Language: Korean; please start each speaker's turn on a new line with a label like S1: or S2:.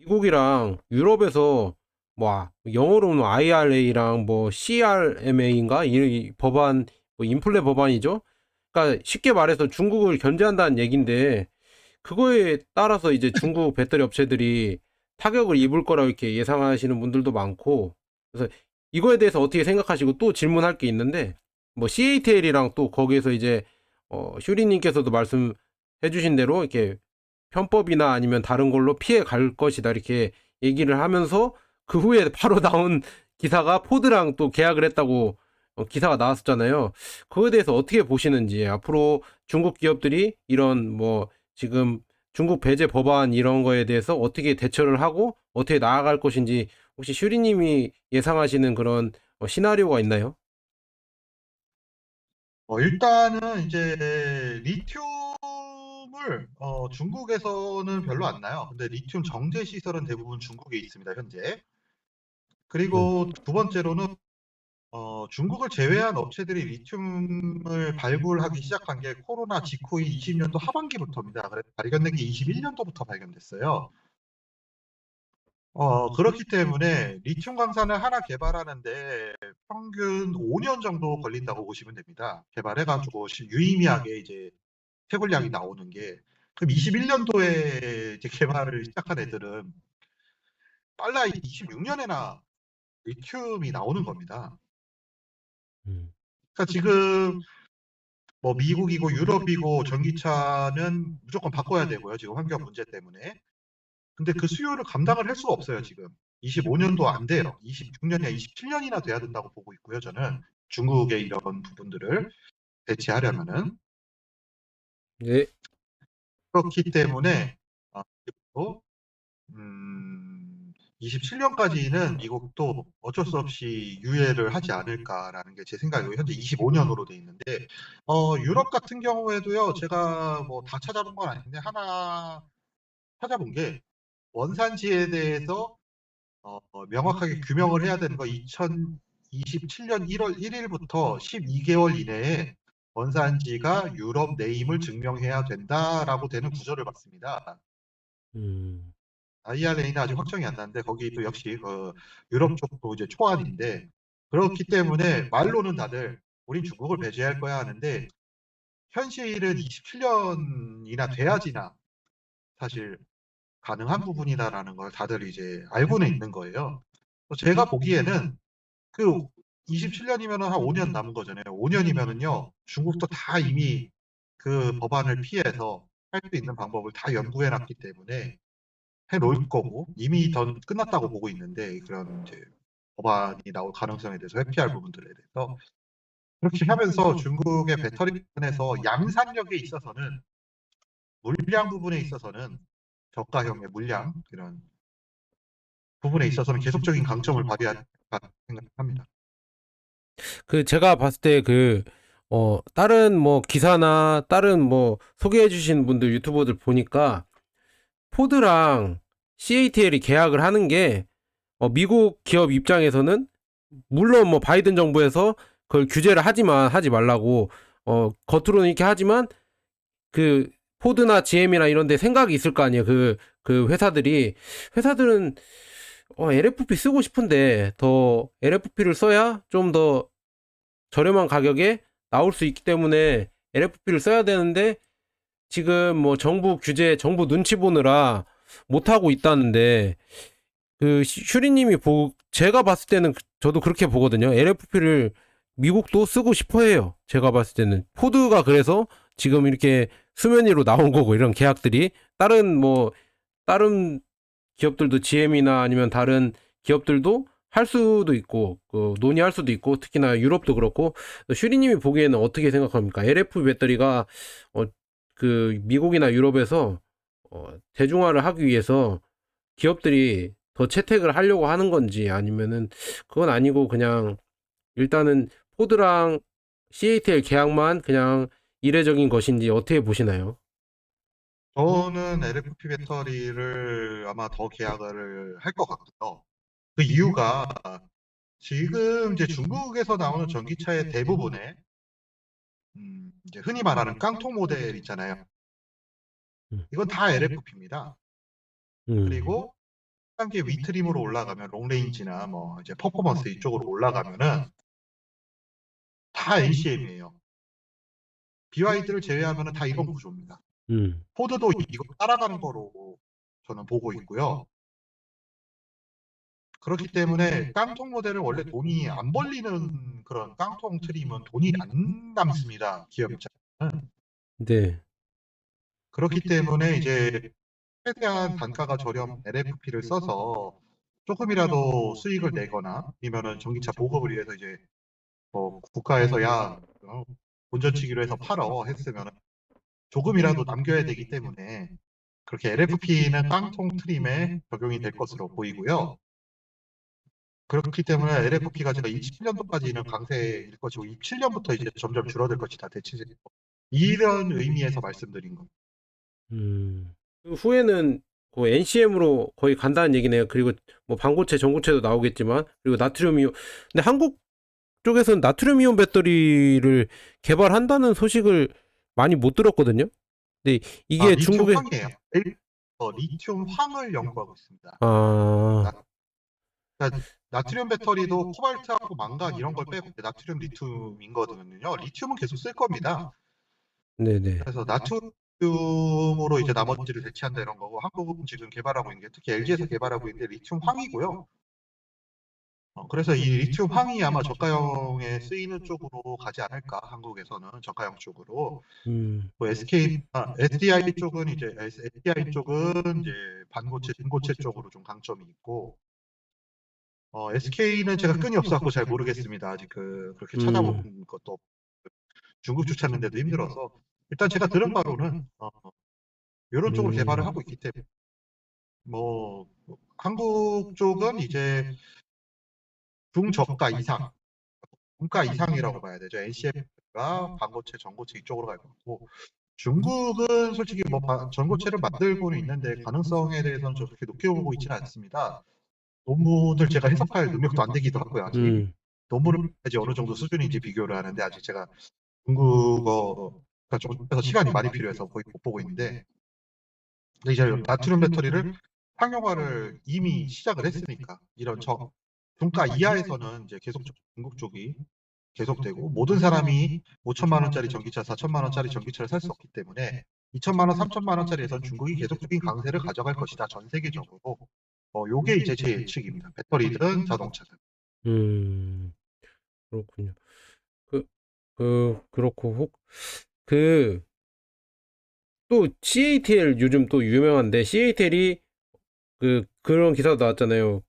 S1: 미국이랑 유럽에서 뭐 영어로는 IRA랑 뭐 CRMA인가 이 법안 뭐 인플레 법안이죠. 그러니까 쉽게 말해서 중국을 견제한다는 얘긴데 그거에 따라서 이제 중국 배터리 업체들이 타격을 입을 거라고 이렇게 예상하시는 분들도 많고 그래서 이거에 대해서 어떻게 생각하시고 또 질문할 게 있는데 뭐 CATL이랑 또 거기에서 이제 슈리님께서도 말씀해 주신 대로 이렇게 편법이나 아니면 다른 걸로 피해 갈 것이다 이렇게 얘기를 하면서 그 후에 바로 나온 기사가 포드랑 또 계약을 했다고 기사가 나왔었잖아요. 그거에 대해서 어떻게 보시는지 앞으로 중국 기업들이 이런 뭐 지금 중국 배제 법안 이런 거에 대해서 어떻게 대처를 하고 어떻게 나아갈 것인지 혹시 슈리님이 예상하시는 그런 시나리오가 있나요?
S2: 일단은 이제 리튬을 중국에서는 별로 안 나요. 근데 리튬 정제 시설은 대부분 중국에 있습니다, 현재.
S1: 음,
S2: 그리고 두 번째로는 중국을 제외한 업체들이 리튬을 발굴하기 시작한 게 코로나 직후인 20년도 하반기부터입니다. 그래서 발견된 게 21년도부터 발견됐어요. 그렇기 때문에 리튬 광산을 하나 개발하는데 평균 5년 정도 걸린다고 보시면 됩니다. 개발해가지고 유의미하게 이제 채굴량이 나오는 게. 그럼 21년도에 이제 개발을 시작한 애들은 빨라 26년에나 리튬이 나오는 겁니다.
S1: 음,
S2: 그러니까 지금 뭐 미국이고 유럽이고 전기차는 무조건 바꿔야 되고요. 지금 환경 문제 때문에. 근데 그 수요를 감당을 할 수가 없어요, 지금. 25년도 안 돼요. 26년이나 27년이나 돼야 된다고 보고 있고요, 저는. 중국의 이런 부분들을 대체하려면은.
S1: 네,
S2: 그렇기 때문에, 그리고, 27년까지는 미국도 어쩔 수 없이 유예를 하지 않을까라는 게 제 생각이고, 현재 25년으로 돼 있는데, 유럽 같은 경우에도요, 제가 뭐 다 찾아본 건 아닌데, 하나 찾아본 게, 원산지에 대해서 명확하게 규명을 해야 되는 거 2027년 1월 1일부터 12개월 이내에 원산지가 유럽 네임을 증명해야 된다라고 되는 구조를 봤습니다.
S1: 음,
S2: IRA는 아직 확정이 안 났는데 거기도 역시 유럽 쪽도 이제 초안인데 그렇기 때문에 말로는 다들 우린 중국을 배제할 거야 하는데 현실은 27년이나 돼야지나 사실 가능한 부분이다라는 걸 다들 이제 알고는 있는 거예요. 제가 보기에는 그 27년이면 한 5년 남은 거잖아요. 5년이면은요, 중국도 다 이미 그 법안을 피해서 할 수 있는 방법을 다 연구해 놨기 때문에 해 놓을 거고, 이미 더 끝났다고 보고 있는데, 그런 이제 법안이 나올 가능성에 대해서 회피할 부분들에 대해서. 그렇게 하면서 중국의 배터리 부분에서 양산력에 있어서는, 물량 부분에 있어서는, 저가형의 물량, 이런 부분에 있어서는 계속적인 강점을 발휘할 생각합니다.
S1: 그 제가 봤을 때 다른 뭐 기사나 다른 뭐 소개해 주신 분들 유튜버들 보니까 포드랑 CATL이 계약을 하는 게 미국 기업 입장에서는 물론 뭐 바이든 정부에서 그걸 규제를 하지만 하지 말라고 겉으로는 이렇게 하지만 그 포드나 GM이나 이런 데 생각이 있을 거 아니에요. 그 회사들은 LFP 쓰고 싶은데 더 LFP를 써야 좀 더 저렴한 가격에 나올 수 있기 때문에 LFP를 써야 되는데 지금 뭐 정부 규제, 정부 눈치 보느라 못하고 있다는데 슈리님이 제가 봤을 때는 저도 그렇게 보거든요. LFP를 미국도 쓰고 싶어 해요. 제가 봤을 때는. 포드가 그래서 지금 이렇게 수면 위로 나온 거고, 이런 계약들이. 다른 기업들도 GM이나 아니면 다른 기업들도 할 수도 있고, 논의할 수도 있고, 특히나 유럽도 그렇고, 슈리님이 보기에는 어떻게 생각합니까? LFP 배터리가, 어, 미국이나 유럽에서, 대중화를 하기 위해서 기업들이 더 채택을 하려고 하는 건지 아니면은 그건 아니고 그냥 일단은 포드랑 CATL 계약만 그냥 이례적인 것인지 어떻게 보시나요?
S2: 저는 LFP 배터리를 아마 더 계약을 할 것 같고요. 그 이유가 지금 이제 중국에서 나오는 전기차의 대부분에 이제 흔히 말하는 깡통 모델 있잖아요.
S1: 음,
S2: 이건 다 LFP입니다.
S1: 음,
S2: 그리고 단계 위트림으로 올라가면 롱레인지나 뭐 이제 퍼포먼스 이쪽으로 올라가면은 다 NCM이에요. BYD를 제외하면은 다 이런 구조입니다. 포드도 이거 따라가는 거로 저는 보고 있고요. 그렇기 때문에 깡통 모델은 원래 돈이 안 벌리는 그런 깡통 트림은 돈이 안 남습니다. 기업 입장에서는.
S1: 네.
S2: 그렇기 때문에 이제 최대한 단가가 저렴 LFP를 써서 조금이라도 수익을 내거나 아니면은 전기차 보급을 위해서 이제 뭐 국가에서 야 본전치기로 해서 팔어 했으면 조금이라도 남겨야 되기 때문에 그렇게 LFP는 깡통 트림에 적용이 될 것으로 보이고요. 그렇기 때문에 LFP가 제가 27년도까지는 강세일 것이고 27년부터 이제 점점 줄어들 것이다. 대체적으로 이런 의미에서 말씀드린 겁니다.
S1: 그 후에는 그 NCM으로 거의 간다는 얘기네요. 그리고 뭐 반고체, 전고체도 나오겠지만, 그리고 나트륨 이온. 근데 한국 쪽에서는 나트륨 이온 배터리를 개발한다는 소식을 많이 못 들었거든요. 근데
S2: 아,
S1: 이게
S2: 리튬
S1: 중국에
S2: 황이에요. 리튬 황을 연구하고 있습니다.
S1: 아,
S2: 그러니까 나트륨 배터리도 코발트하고 망간 이런 걸 빼고 나트륨 리튬이거든요. 리튬은 계속 쓸 겁니다.
S1: 네네.
S2: 그래서 나트륨으로 이제 나머지를 대체한다 이런 거고 한국은 지금 개발하고 있는 게 특히 LG에서 개발하고 있는 게 리튬 황이고요. 그래서 이 리튬 황이 아마 저가형에 쓰이는 쪽으로 가지 않을까 한국에서는 저가형 쪽으로.
S1: 음,
S2: 뭐 SDI 쪽은 SDI 쪽은 이제 반고체, 중고체 쪽으로 좀 강점이 있고 SK는 제가 끈이 없어갖고 잘 모르겠습니다. 아직 그렇게 찾아본 것도 없고 중국 주찾는 데도 힘들어서 일단 제가 들은 바로는 이런 쪽으로 개발을 하고 있기 때문에 뭐 한국 쪽은 이제 중저가 이상, 중가 이상이라고 봐야 되죠. NCF가 반고체, 전고체 이쪽으로 갈 것 같고 중국은 솔직히 뭐 전고체를 만들고는 있는데 가능성에 대해서는 저 그렇게 높게 보고 있지는 않습니다. 논문을 제가 해석할 능력도 안 되기도 하고요. 아직 논문을 해야지 어느 정도 수준인지 비교를 하는데 아직 제가 중국어가 좀 그래서 시간이 많이 필요해서 거의 못 보고 있는데 근데 이제 나트륨 배터리를 상용화를 이미 시작을 했으니까 이런 중가 이하에서는 이제 계속 중국 쪽이 계속되고 모든 사람이 5천만 원짜리 전기차, 4천만 원짜리 전기차를 살 수 없기 때문에 2천만 원, 3천만 원짜리에선 중국이 계속적인 강세를 가져갈 것이다. 전 세계적으로. 요게 이제 제 예측입니다. 배터리든 자동차든.
S1: 그렇군요. 그렇고, 또 CATL 요즘 또 유명한데, CATL이 그런 기사도 나왔잖아요.